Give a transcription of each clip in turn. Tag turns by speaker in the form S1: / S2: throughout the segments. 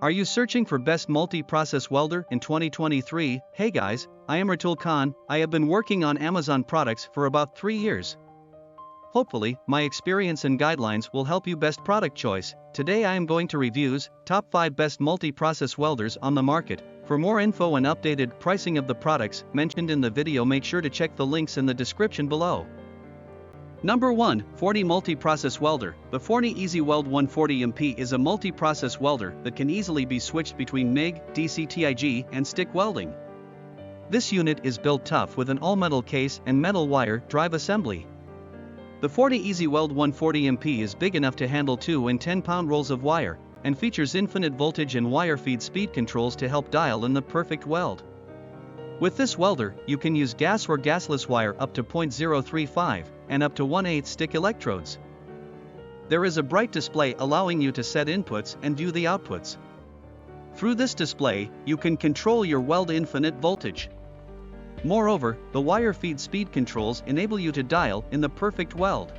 S1: Are you searching for best multi-process welder in 2023? Hey guys, I am Ratul Khan. I have been working on Amazon products for about 3 years. Hopefully, my experience and guidelines will help you best product choice. Today I am going to reviews top 5 best multi-process welders on the market. For more info and updated pricing of the products mentioned in the video, make sure to check the links in the description below. Number 1. Forney Multi-Process Welder. The Forney EasyWeld 140 MP is a multi-process welder that can easily be switched between MIG, DCTIG, and stick welding. This unit is built tough with an all-metal case and metal wire drive assembly. The Forney EasyWeld 140 MP is big enough to handle 2 and 10-pound rolls of wire, and features infinite voltage and wire feed speed controls to help dial in the perfect weld. With this welder, you can use gas or gasless wire up to 0.035 and up to 1/8 stick electrodes. There is a bright display allowing you to set inputs and view the outputs. Through this display, you can control your weld infinite voltage. Moreover, the wire feed speed controls enable you to dial in the perfect weld.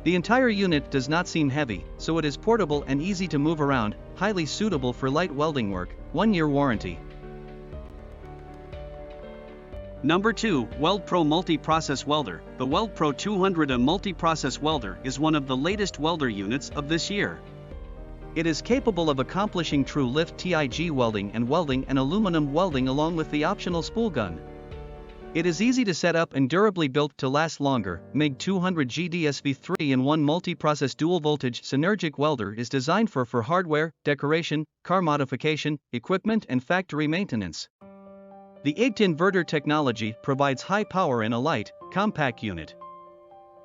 S1: The entire unit does not seem heavy, so it is portable and easy to move around, highly suitable for light welding work. 1-year warranty. Number 2. Weldpro Multi-Process Welder. The Weldpro 200 Multi-Process Welder is one of the latest welder units of this year. It is capable of accomplishing true lift TIG welding and aluminum welding along with the optional spool gun. It is easy to set up and durably built to last longer. MIG 200 GDSV 3-in-1 multi-process dual voltage synergic welder is designed for hardware, decoration, car modification, equipment and factory maintenance. The IGT inverter technology provides high power in a light, compact unit.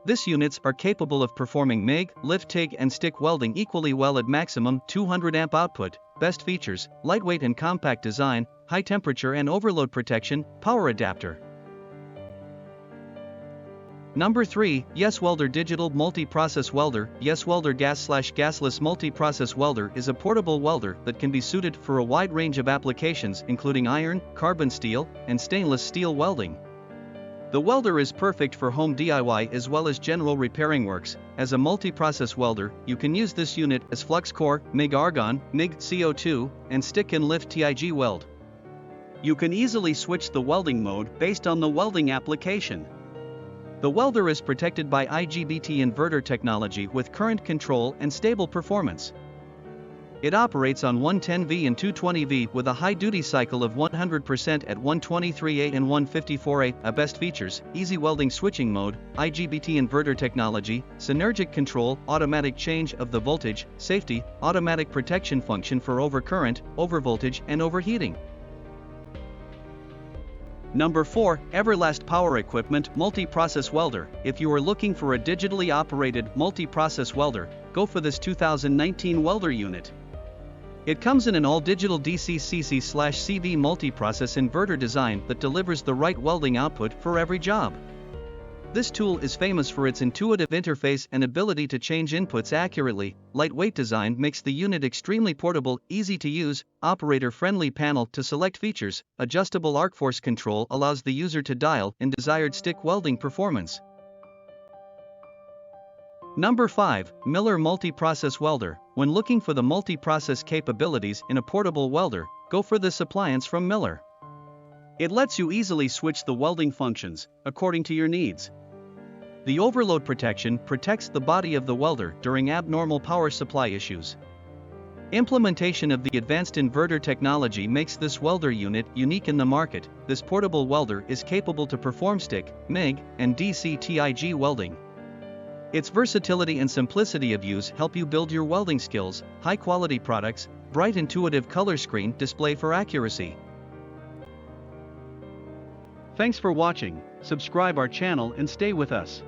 S1: These units are capable of performing MIG, lift TIG and stick welding equally well at maximum 200 amp output. Best features: lightweight and compact design, high temperature and overload protection, power adapter. Number 3. YESWELDER Digital Multi-Process Welder. YESWELDER Gas/Gasless Multi-Process Welder is a portable welder that can be suited for a wide range of applications including iron, carbon steel, and stainless steel welding. The welder is perfect for home DIY as well as general repairing works. As a multi-process welder, you can use this unit as flux core, MIG argon, MIG CO2, and stick and lift TIG weld. You can easily switch the welding mode based on the welding application. The welder is protected by IGBT inverter technology with current control and stable performance. It operates on 110V and 220V with a high duty cycle of 100% at 123A and 154A. Best features: easy welding switching mode, IGBT inverter technology, synergic control, automatic change of the voltage, safety, automatic protection function for overcurrent, overvoltage and overheating. Number 4. Everlast Power Equipment Multi-Process Welder. If you are looking for a digitally operated multi-process welder, go for this 2019 welder unit. It comes in an all-digital DC/CC/CV multi-process inverter design that delivers the right welding output for every job. This tool is famous for its intuitive interface and ability to change inputs accurately. Lightweight design makes the unit extremely portable, easy to use, operator-friendly panel to select features, adjustable arc force control allows the user to dial in desired stick welding performance. Number 5. Miller Multi-Process Welder. When looking for the multi-process capabilities in a portable welder, go for this appliance from Miller. It lets you easily switch the welding functions according to your needs. The overload protection protects the body of the welder during abnormal power supply issues. Implementation of the advanced inverter technology makes this welder unit unique in the market. This portable welder is capable to perform stick, MIG, and DCTIG welding. Its versatility and simplicity of use help you build your welding skills. High-quality products, bright intuitive color screen display for accuracy. Thanks for watching. Subscribe our channel and stay with us.